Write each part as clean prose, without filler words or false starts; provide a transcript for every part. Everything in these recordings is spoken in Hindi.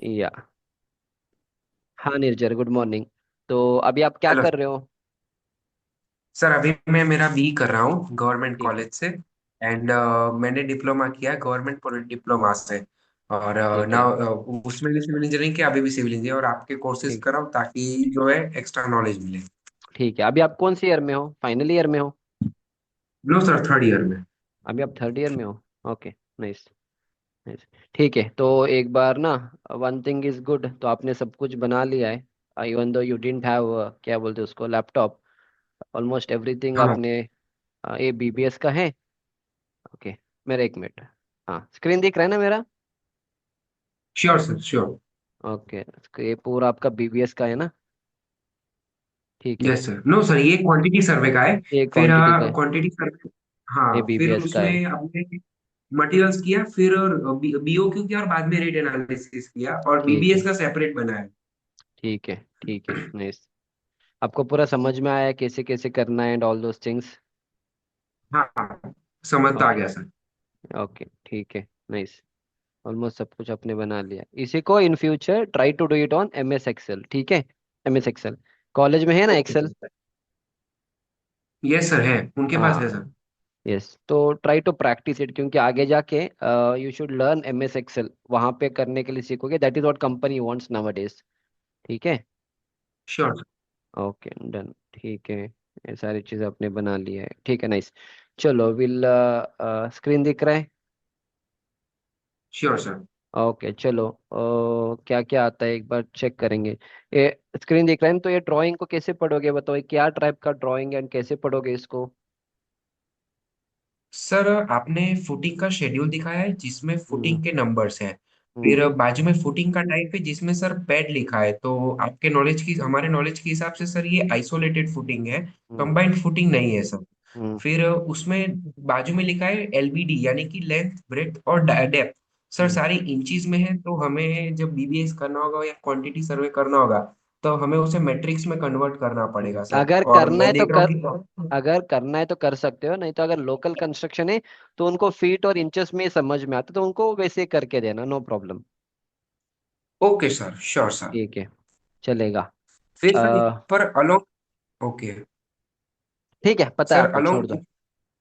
या। हाँ निर्जर, गुड मॉर्निंग। तो अभी आप क्या हेलो कर रहे हो? सर। अभी मैं मेरा बी कर रहा हूँ गवर्नमेंट ठीक है। कॉलेज से। एंड मैंने डिप्लोमा किया गवर्नमेंट पॉलिट डिप्लोमा से। और ठीक ना है। उसमें भी सिविल इंजीनियरिंग किया, अभी भी सिविल इंजीनियरिंग और आपके कोर्सेज ठीक। कर रहा हूँ ताकि जो है एक्स्ट्रा नॉलेज मिले। ठीक है, अभी आप कौन सी ईयर में हो? फाइनल ईयर में हो? नो सर, थर्ड ईयर में। अभी आप थर्ड ईयर में हो? ओके। नाइस। नाइस। ठीक है, तो एक बार ना, वन थिंग इज गुड, तो आपने सब कुछ बना लिया है। Even though you didn't have, क्या बोलते हैं उसको, लैपटॉप। ऑलमोस्ट एवरीथिंग हाँ आपने। ये बीबीएस का है? ओके। मेरा एक मिनट। हाँ, स्क्रीन दिख रहा है ना मेरा? Sure sir sure. ओके। ये पूरा आपका बीबीएस का है ना? ठीक है। Yes sir. नो सर, ये क्वांटिटी सर्वे का है। ये फिर क्वांटिटी का है। Quantity survey. ये हाँ, फिर बीबीएस का है। उसमें आपने मटेरियल्स किया, फिर बीओक्यू किया और बाद में रेट एनालिसिस किया और ठीक बीबीएस है। का सेपरेट बनाया। ठीक है। ठीक है। नाइस। आपको पूरा समझ में आया कैसे कैसे करना है एंड ऑल दोस थिंग्स? हाँ हाँ, समझ तो आ ओके। गया सर। ओके ठीक है। नाइस। ऑलमोस्ट सब कुछ आपने बना लिया, इसी को in future try to do it on MS excel, ठीक है? MS एक्सेल कॉलेज में है ना okay excel? Sir. Yes sir, है उनके पास है हाँ। सर। यस, तो ट्राई टू प्रैक्टिस इट, क्योंकि आगे जाके you should learn MS excel, वहां पे करने के लिए सीखोगे, that is what company wants nowadays. ठीक है। Sure sir. Okay done. ठीक है, ये सारी चीज़ आपने बना ली है, ठीक है। नाइस। चलो विल, स्क्रीन दिख रहा है? Sure sir. ओके चलो, क्या क्या आता है एक बार चेक करेंगे। ये स्क्रीन दिख रहा है ना, तो ये ड्राइंग को कैसे पढ़ोगे बताओ, ये क्या टाइप का ड्राइंग है एंड कैसे पढ़ोगे इसको? सर आपने फुटिंग का शेड्यूल दिखाया है जिसमें हम्म। फुटिंग के नंबर्स हैं। हम्म। फिर बाजू में फुटिंग का टाइप है जिसमें सर पैड लिखा है। तो आपके नॉलेज की, हमारे नॉलेज के हिसाब से सर ये आइसोलेटेड फुटिंग है, हम्म। कंबाइंड फुटिंग नहीं है सर। हम्म। फिर उसमें बाजू में लिखा है एलबीडी यानी कि लेंथ ब्रेथ और डेप्थ। सर हम्म। सारी इंचीज में है, तो हमें जब बीबीएस करना होगा या क्वांटिटी सर्वे करना होगा तो हमें उसे मैट्रिक्स में कन्वर्ट करना पड़ेगा सर। अगर और करना मैं है तो देख रहा कर, हूँ कि अगर करना है तो कर सकते हो, नहीं तो अगर लोकल कंस्ट्रक्शन है तो उनको फीट और इंचेस में समझ में आता, तो उनको वैसे करके देना, no problem. Okay sir, sure sir. ठीक है, चलेगा। फिर सर अ, पर अलोंग। ओके ठीक है, पता है सर, आपको, छोड़ दो। अलोंग।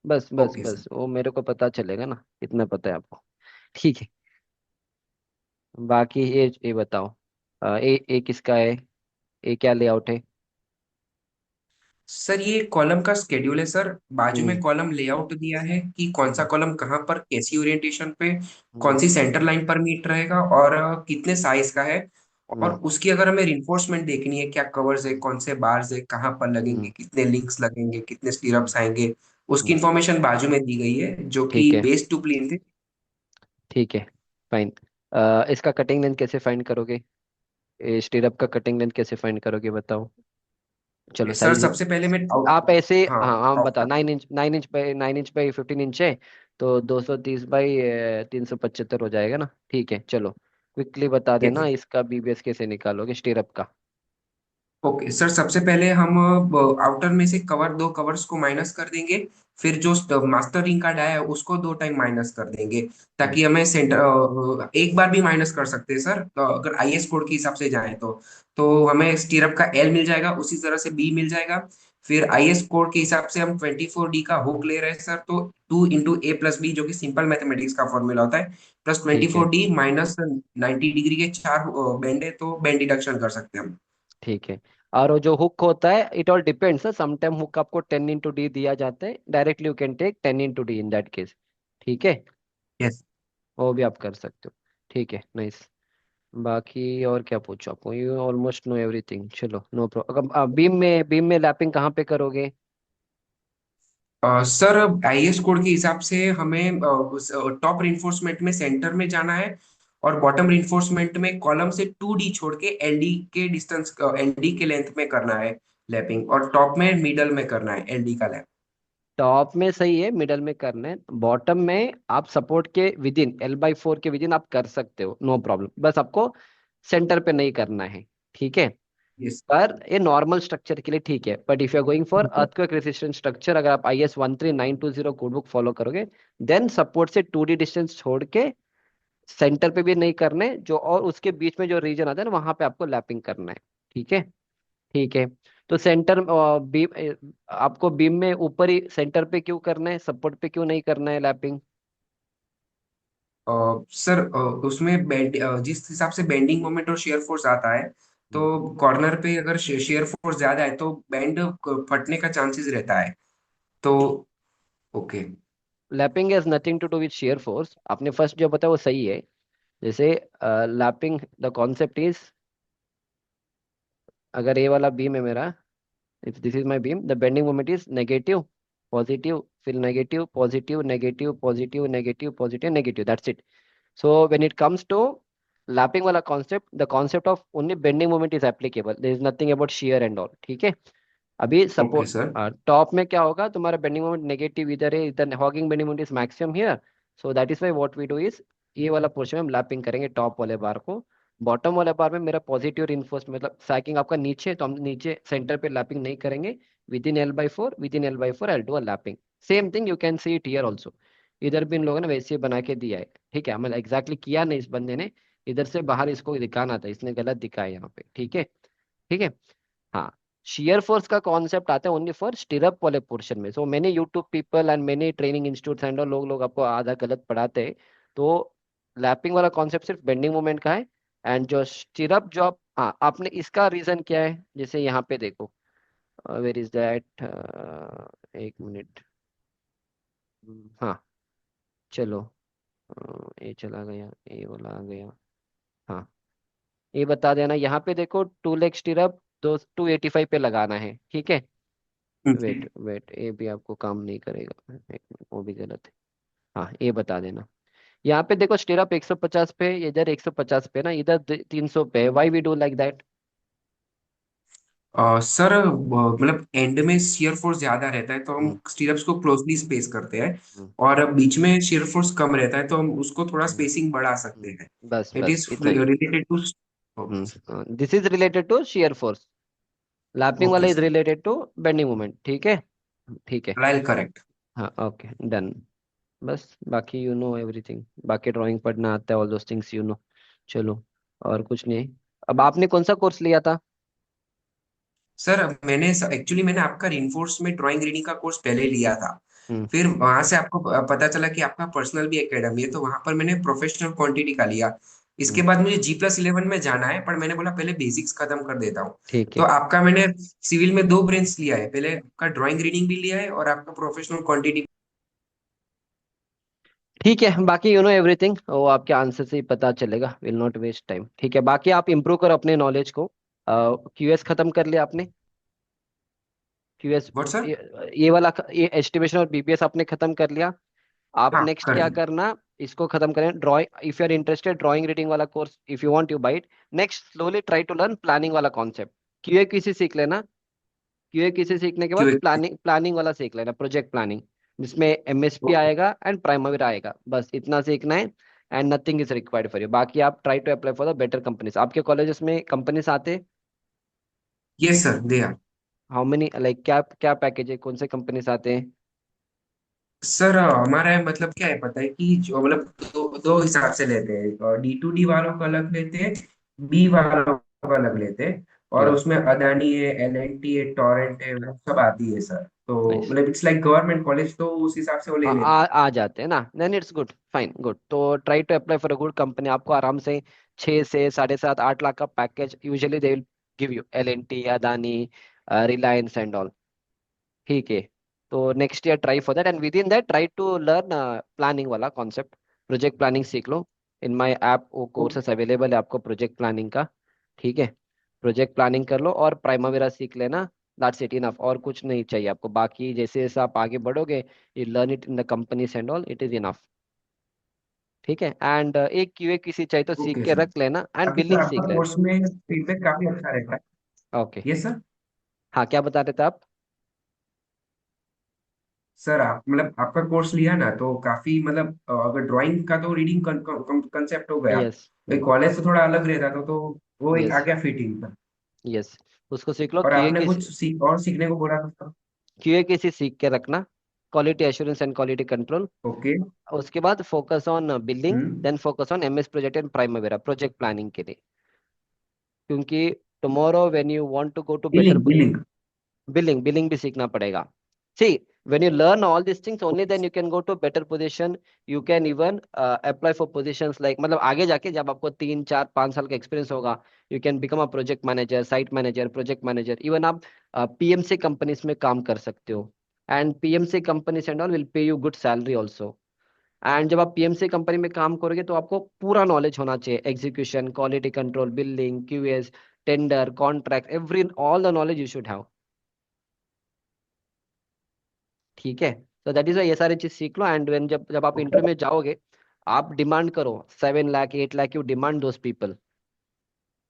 बस बस ओके सर। बस, वो मेरे को पता चलेगा ना, इतना पता है आपको। ठीक है। बाकी ये बताओ, ए किसका है? ए क्या लेआउट है? सर ये कॉलम का स्केड्यूल है सर। बाजू में हम्म। कॉलम लेआउट दिया है कि कौन सा हम्म। कॉलम कहाँ पर, कैसी ओरिएंटेशन पे, कौन हम्म। सी सेंटर लाइन पर मीट रहेगा और कितने साइज का है। और हम्म। उसकी अगर हमें रिइंफोर्समेंट देखनी है, क्या कवर्स है, कौन से बार्स है, कहाँ पर लगेंगे, हम्म। कितने लिंक्स लगेंगे, कितने हम्म। स्टीरअप्स आएंगे, उसकी हम्म। इंफॉर्मेशन बाजू में दी गई है जो कि ठीक है। बेस टू प्लेन थे। ठीक है। फाइन। इसका कटिंग लेंथ कैसे फाइंड करोगे? स्टीरअप का कटिंग लेंथ कैसे फाइंड करोगे बताओ? चलो सर साइज। सबसे पहले मैं आप ऐसे, हाँ हाँ हाँ बता, out. 9 inch, 9 inch by 15 inch है, तो 230 बाई 375 हो जाएगा ना? ठीक है चलो, क्विकली बता देना इसका बीबीएस कैसे निकालोगे स्टीरअप का। ओके सर, सबसे पहले हम आउटर में से कवर, दो कवर्स को माइनस कर देंगे। फिर जो मास्टर रिंग का डाया है उसको दो टाइम माइनस कर देंगे हम्म। ताकि हमें सेंटर, एक बार भी माइनस कर सकते हैं सर, तो अगर आईएस कोड के हिसाब से जाए तो हमें स्टीरअप का एल मिल जाएगा, उसी तरह से बी मिल जाएगा। फिर आईएस कोड के हिसाब से हम 24D का हुक ले रहे हैं सर, तो 2 × A + B जो कि सिंपल मैथमेटिक्स का फॉर्मूला होता है, प्लस ट्वेंटी ठीक है। फोर डी माइनस 90 डिग्री के चार बैंड है, तो बैंड डिडक्शन कर सकते हैं हम। ठीक है। और वो जो हुक होता है, it all depends, sometime hook आपको 10 × D दिया जाता है, directly you can take 10 × D in that case. ठीक है, यस वो भी आप कर सकते हो। ठीक है। नाइस। बाकी और क्या पूछो आपको, यू ऑलमोस्ट नो एवरीथिंग, चलो नो प्रॉब्लम। बीम में लैपिंग कहाँ पे करोगे? सर आईएस कोड के हिसाब से हमें टॉप रिइंफोर्समेंट में सेंटर में जाना है और बॉटम रिइंफोर्समेंट में कॉलम से 2D छोड़ के एलडी के डिस्टेंस, एलडी के लेंथ में करना है लैपिंग, और टॉप में मिडल में करना है एलडी का लैप। टॉप में सही है, मिडल में करना है, बॉटम में आप सपोर्ट के विद इन L/4 के विद इन आप कर सकते हो, नो प्रॉब्लम, बस आपको सेंटर पे नहीं करना है। ठीक है। यस। पर ये नॉर्मल स्ट्रक्चर के लिए ठीक है, but if you are going for earthquake resistant structure, अगर आप IS 13920 कोड बुक फॉलो करोगे, देन सपोर्ट से 2D डिस्टेंस छोड़ के सेंटर पे भी नहीं करने, जो और उसके बीच में जो रीजन आता है ना वहां पे आपको लैपिंग करना है। ठीक है। ठीक है। तो सेंटर बीम, आपको बीम में ऊपर ही सेंटर पे क्यों करना है, सपोर्ट पे क्यों नहीं करना है लैपिंग? सर उसमें बेंड जिस हिसाब से बेंडिंग मोमेंट और शेयर फोर्स आता है, तो कॉर्नर पे अगर शेयर फोर्स ज्यादा है तो बैंड फटने का चांसेस रहता है। तो okay. Lapping has nothing to do with shear force, आपने फर्स्ट जो बताया वो सही है। जैसे लैपिंग द कॉन्सेप्ट इज, अगर ये वाला बीम है मेरा, if this is my beam, the bending moment is negative, positive, फिर negative, positive, negative, positive, negative, positive, negative, that's it. So when it comes to lapping वाला concept, the concept of only bending moment is applicable, there is nothing about shear and all, ठीक है। अभी ओके सपोज सर। टॉप में क्या होगा, तुम्हारा बेंडिंग मोमेंट नेगेटिव इधर है, इधर hogging bending moment is maximum here. So that is why what we do is, ये वाला पोर्शन में हम लैपिंग करेंगे टॉप वाले बार को। बॉटम वाले बार में मेरा पॉजिटिव रिइंफोर्स मतलब सैकिंग आपका नीचे है, तो हम नीचे सेंटर पे लैपिंग नहीं करेंगे। With in L/4 I do a lapping. Same thing you can see it here also. इधर भी इन लोगों ने वैसे ही बना के दिया है। ठीक है, मतलब एग्जैक्टली किया नहीं इस बंदे ने, इधर से बाहर इसको दिखाना था, इसने गलत दिखाया यहाँ पे। ठीक है। ठीक है। हाँ। शियर फोर्स का कॉन्सेप्ट आता है ओनली फॉर स्टिरअप वाले पोर्शन में। सो मैंने यूट्यूब पीपल एंड मैंने ट्रेनिंग इंस्टीट्यूट एंड लोग लोग आपको आधा गलत पढ़ाते हैं। तो लैपिंग वाला कॉन्सेप्ट सिर्फ बेंडिंग मोमेंट का है। एंड जो स्टिरअप जो हाँ, आपने इसका रीजन क्या है, जैसे यहाँ पे देखो, वेर इज दैट, एक मिनट। हाँ, चलो, ये चला गया, ये वाला आ गया। हाँ, ये बता देना, यहाँ पे देखो 2 लेग स्टिरअप, 285 पे लगाना है। ठीक है। वेट वेट, ये भी आपको काम नहीं करेगा, एक मिनट, वो भी गलत है। हाँ, ये बता देना। यहाँ पे देखो स्टिरअप 150 पे, इधर 150 पे ना, इधर 300 पे, why we do like that? Sir मतलब एंड में शियर फोर्स ज्यादा रहता है तो हम हम्म। स्टीरअप्स को क्लोजली स्पेस करते हैं, हम्म। और बीच में शियर फोर्स कम रहता है तो हम उसको थोड़ा हम्म। स्पेसिंग बढ़ा सकते हैं। बस इट बस इज इतना ही। Related to. Okay sir. This is related to shear force, lapping वाला okay is sir. Related to bending moment. ठीक है। ठीक है। I correct. हाँ, ओके, डन। बस बाकी यू नो एवरीथिंग, बाकी ड्राइंग पढ़ना आता है, all those things you know. चलो, और कुछ नहीं। अब आपने कौन सा कोर्स लिया था? सर मैंने एक्चुअली मैंने आपका रिइंफोर्समेंट ड्राइंग रीडिंग का कोर्स पहले लिया था। हम्म। फिर वहां से आपको पता चला कि आपका पर्सनल भी एकेडमी है, तो वहां पर मैंने प्रोफेशनल क्वांटिटी का लिया। इसके हम्म। बाद मुझे G+11 में जाना है, पर मैंने बोला पहले बेसिक्स खत्म कर देता हूँ। ठीक तो है। आपका मैंने सिविल में 2 ब्रांच लिया है, पहले आपका ड्राइंग रीडिंग भी लिया है और आपका प्रोफेशनल क्वांटिटी। ठीक है, बाकी यू नो एवरीथिंग वो आपके आंसर से ही पता चलेगा, विल नॉट वेस्ट टाइम। ठीक है, बाकी आप इम्प्रूव करो अपने नॉलेज को। क्यूएस खत्म कर लिया आपने? QS, what sir? ये वाला ये एस्टिमेशन और बीपीएस आपने खत्म कर लिया। आप हाँ नेक्स्ट कर क्या दी। करना, इसको खत्म करें, drawing, if you are interested drawing reading वाला course, if you want you buy it. Next slowly try to learn planning वाला कॉन्सेप्ट। क्यूए किसी सीख लेना। क्यूए किसी सीखने के बाद क्यों? प्लानिंग प्लानिंग वाला सीख लेना, प्रोजेक्ट प्लानिंग, जिसमें एमएसपी आएगा एंड प्राइमरी आएगा, बस इतना सीखना है। And nothing is required for you, बाकी आप try to apply for the better companies. आपके कॉलेजेस में कंपनीज आते? Yes sir they are. How many, like क्या क्या पैकेज है, कौन से कंपनीज आते हैं? सर हमारा मतलब क्या है पता है कि जो मतलब दो हिसाब से लेते हैं, D2D वालों को अलग लेते हैं, बी वालों को अलग लेते हैं। और या, उसमें अदानी है, L&T है, टोरेंट है, वो सब आती है सर। तो नाइस। मतलब इट्स लाइक गवर्नमेंट कॉलेज, तो उस हिसाब से वो आ, ले लेते आ, हैं। आ जाते हैं ना, then it's good, fine, good. तो try to apply for a good company, आपको आराम से 6 से 7.5 8 लाख का package usually they will give you, L&T, Adani, Reliance and all. ठीक है। तो next year try for that, and within that try to learn planning वाला कॉन्सेप्ट, प्रोजेक्ट प्लानिंग सीख लो। इन माई ऐप वो ओ, कोर्सेस अवेलेबल है आपको प्रोजेक्ट प्लानिंग का। ठीक है। प्रोजेक्ट प्लानिंग कर लो और प्राइमवेरा सीख लेना। दैट्स इट, इनफ, और कुछ नहीं चाहिए आपको। बाकी जैसे जैसे आप आगे बढ़ोगे, you learn it in the companies and all, it is enough. ठीक है। एंड एक क्यूए किसी चाहिए तो सीख ओके के सर। रख लेना, एंड बाकी सर बिलिंग आपका सीख लेना। कोर्स में फीडबैक काफी अच्छा रहता है। ओके। Yes sir. हाँ, क्या बता रहे थे आप? सर आप मतलब आपका कोर्स लिया ना तो काफी मतलब अगर ड्राइंग का तो रीडिंग कंसेप्ट हो गया, यस। कॉलेज से थोड़ा अलग रहता था, तो वो एक आ यस। गया फिटिंग का। यस, उसको सीख लो। और क्यूए आपने किसी, कुछ सीख और सीखने को बोला था सर। क्यूए किसी सीख के रखना। Quality assurance and quality control. Okay. उसके बाद focus on billing, hmm. Then focus on MS project and Primavera project planning के लिए। क्योंकि tomorrow when you want to go to better, billing billing. Billing भी सीखना पड़ेगा। सी, when you learn all these things only then you can go to better position. You can even apply for positions like, मतलब आगे जाके जब आपको 3 4 5 साल का एक्सपीरियंस होगा, you can become a project manager, site manager, project manager. Even आप पीएमसी कंपनीज में काम कर सकते हो, and PMC companies and all will pay you good salary also. And जब आप पीएमसी कंपनी में काम करोगे तो आपको पूरा नॉलेज होना चाहिए, execution, quality control, building, QS, tender, contract, every all the knowledge you should have. ठीक है। तो दैट इज ये सारी चीज सीख लो, एंड व्हेन जब जब आप इंटरव्यू में जाओगे, आप डिमांड करो 7 lakh 8 lakh, you demand those people,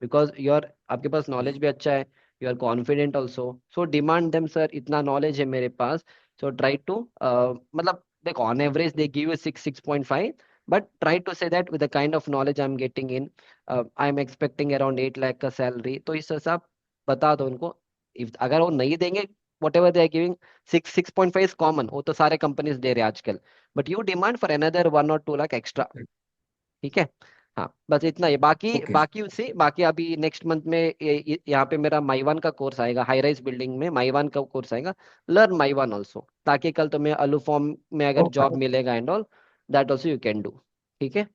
because your आपके पास नॉलेज भी अच्छा है, you are confident also. So demand them, sir इतना नॉलेज है मेरे पास। सो ट्राई टू, मतलब देखो on average they give you 6 6.5, but try to say that with the kind of knowledge I am getting in, I am expecting around 8 lakh का सैलरी। तो इस हिसाब बता दो उनको। इफ अगर वो नहीं देंगे, whatever they are giving, 6 6.5 is common, वो तो सारे कंपनीज दे रहे हैं आजकल, but you demand for another 1 और 2 लाख एक्स्ट्रा। ठीक है। हाँ बस इतना ही, बाकी ओके बाकी उससे बाकी अभी नेक्स्ट मंथ में यहाँ पे मेरा माइवान का कोर्स आएगा, हाई राइज बिल्डिंग में माइवान का कोर्स आएगा। लर्न माइवान ऑल्सो, ताकि कल तुम्हें अलूफॉर्म में अगर ओके। जॉब मिलेगा and all, that also you can do. ठीक है।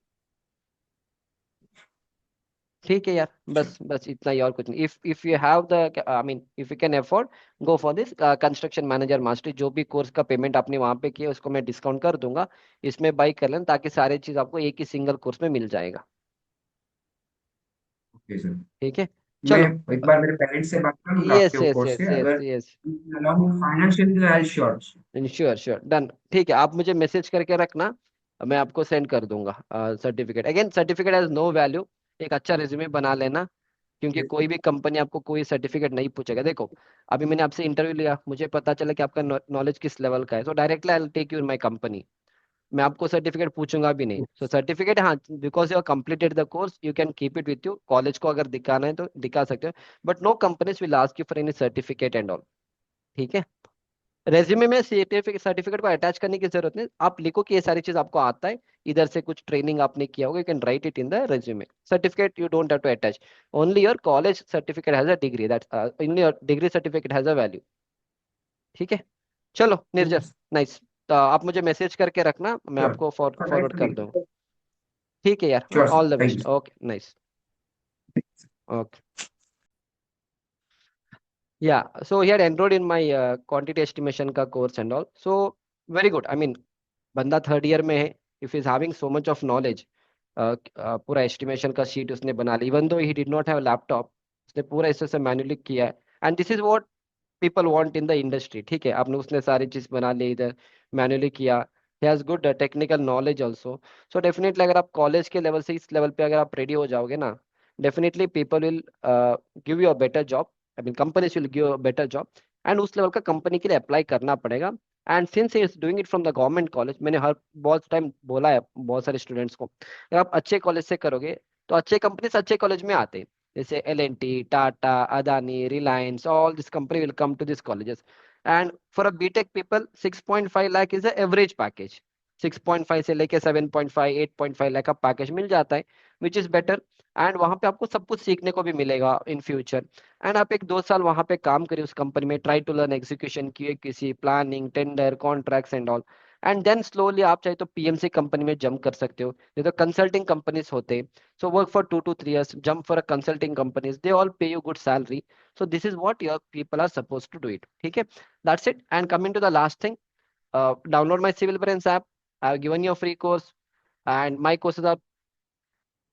ठीक है यार, बस बस इतना ही, और कुछ नहीं। If you have the, I mean if you can afford, go for this construction manager mastery. जो भी कोर्स का पेमेंट आपने वहां पे किया उसको मैं डिस्काउंट कर दूंगा, इसमें बाई कर लेना, ताकि सारी चीज आपको एक ही सिंगल कोर्स में मिल जाएगा। Okay sir. ठीक है। मैं चलो। एक बार मेरे पेरेंट्स से बात करूंगा यस आपके यस कोर्स यस के, यस अगर yes. Financial I sure. Sure sure, done. ठीक है, आप मुझे मैसेज करके रखना, मैं आपको सेंड कर दूंगा certificate. Again certificate has no value, एक अच्छा रिज्यूमे बना लेना, क्योंकि कोई भी कंपनी आपको कोई सर्टिफिकेट नहीं पूछेगा। देखो, अभी मैंने आपसे इंटरव्यू लिया, मुझे पता चला कि आपका नॉलेज किस लेवल का है, so directly I will take you in my company. मैं आपको सर्टिफिकेट पूछूंगा भी नहीं। सो सर्टिफिकेट, हाँ, because you completed the course you can keep it with you, college को अगर दिखाना है तो दिखा सकते हो, but no companies will ask you for any certificate and all. ठीक है। रेज्यूमे में सर्टिफिकेट सर्टिफिकेट को अटैच करने की जरूरत नहीं, आप लिखो कि ये सारी चीज आपको आता है, इधर से कुछ ट्रेनिंग आपने किया होगा, you can write it in the resume. Certificate you don't have to attach, only your college certificate has a degree, that only your degree certificate has a value. ठीक है। चलो निर्जर, नाइस। तो आप मुझे मैसेज करके रखना, मैं श्योर। आपको फॉरवर्ड कर दूंगा। ठीक है यार, sure sir, all the thank best, you. Okay nice. Okay. Yeah, so he had enrolled in my quantity estimation का course and all. So very good. I mean, बंदा थर्ड ईयर में है, if is having so much of knowledge, पूरा एस्टिमेशन का शीट उसने बना लिया, even though he did not have laptop, उसने पूरा इसे से मैन्युअली किया है। And this is what people want in the industry. ठीक है, आपने उसने सारी चीज बना ली इधर, मैन्युअली किया। He has good technical knowledge also. So definitely अगर आप कॉलेज के लेवल से इस लेवल पे अगर आप रेडी हो जाओगे ना, definitely people will give you a better job, I mean companies will give a better job, and उस लेवल का कंपनी के लिए अप्लाई करना पड़ेगा। And since he is doing it from the government college, मैंने हर बहुत टाइम बोला है बहुत सारे स्टूडेंट्स को, अगर आप अच्छे कॉलेज से करोगे तो अच्छे कंपनीज अच्छे कॉलेज में आते हैं, जैसे L&T, Tata, Adani, Reliance, all this company will come to this colleges. And for a BTech people 6.5 lakh is the average package, 6.5 से लेके 7.5 8.5 लाख का पैकेज मिल जाता है, विच इज बेटर। एंड वहां पे आपको सब कुछ सीखने को भी मिलेगा इन फ्यूचर। एंड आप 1 2 साल वहां पे काम करिए उस कंपनी में, ट्राई टू लर्न एग्जीक्यूशन की किसी planning, tender, contracts and all. And then slowly आप चाहे तो पीएमसी कंपनी में जंप कर सकते हो, नहीं तो कंसल्टिंग कंपनीज होते हैं। So work for 2 to 3 years, jump for a consulting companies. They all pay you good salary. So this is what your people are supposed to do it. Okay, that's it. And coming to the last thing, download my Civil Brains app. I've given you a free course, and my courses are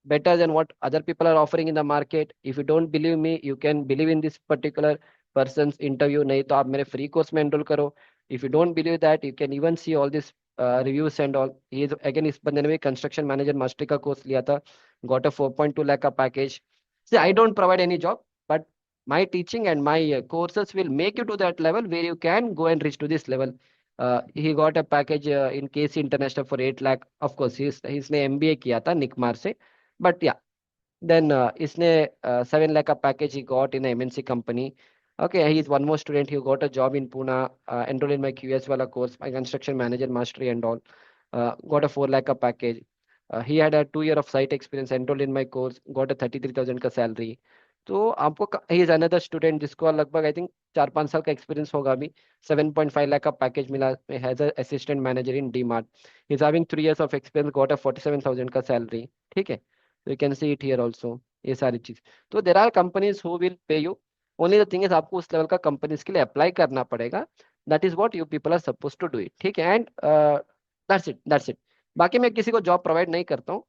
better than what other people are offering in the market. If you don't believe me, you can believe in this particular person's interview. नहीं तो आप मेरे free course में enroll करो. If you don't believe that, you can even see all this reviews and all. He is again, इस बंदे ने भी construction manager mastery का course लिया था, got a 4.2 lakh का package. See, I don't provide any job, but my teaching and my courses will make you to that level where you can go and reach to this level. He got a package in KC International for 8 lakh. Of course, इसने MBA किया था निकमार से, बट या देन इसने 7 लाख का package he got in MNC company. Okay, he is one more student. He got a job in Pune, enrolled in my QS wala course, my construction manager mastery and all. Got a 4 lakh ka package. He had a 2 year of site experience, enrolled in my course, got a 33,000 का salary. तो आपको ही इज अनदर स्टूडेंट जिसको लगभग आई थिंक 4-5 साल का एक्सपीरियंस होगा अभी, 7.5 लाख का पैकेज मिला has a assistant manager in D Mart. He is having 3 years of experience, got a 47,000 का सैलरी. ठीक है, you can see it here also. ये सारी चीज. तो there are companies who will pay you. Only the thing is आपको उस लेवल का कंपनीज के लिए अप्लाई करना पड़ेगा. That is what you people are suppose to do it. ठीक है, एंड दैट्स इट. बाकी मैं किसी को जॉब प्रोवाइड नहीं करता हूँ.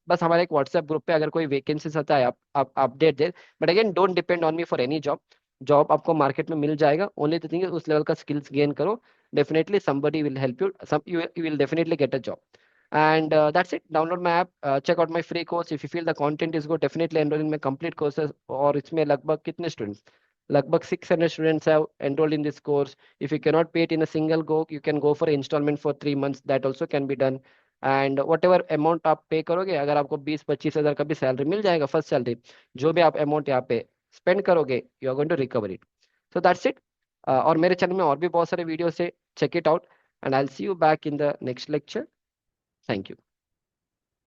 बस हमारे एक व्हाट्सएप ग्रुप पे अगर कोई वैकेंसीज आता है आप update they. But again don't depend on me for any job. Job आपको मार्केट में मिल जाएगा. ओनली द थिंग इज उस लेवल का स्किल्स गेन करो. Definitely somebody will help you. You will definitely get a job. And that's it. Download my app. Check out my free course. If you feel the content is good, definitely enroll in my complete courses. और इसमें लगभग कितने स्टूडेंट्स, लगभग 600 students have enrolled in this course. If you cannot pay it in a single go, you can go for installment for 3 months. That also can be done. And what ever amount आप पे करोगे, अगर आपको 20-25 हज़ार का भी सैलरी मिल जाएगा फर्स्ट सैलरी, जो भी आप अमाउंट यहाँ पे स्पेंड करोगे you are going to recover it. So that's it. और मेरे चैनल में और भी बहुत सारे वीडियोस है. Check it out. And I will see you back in the next lecture. Thank you.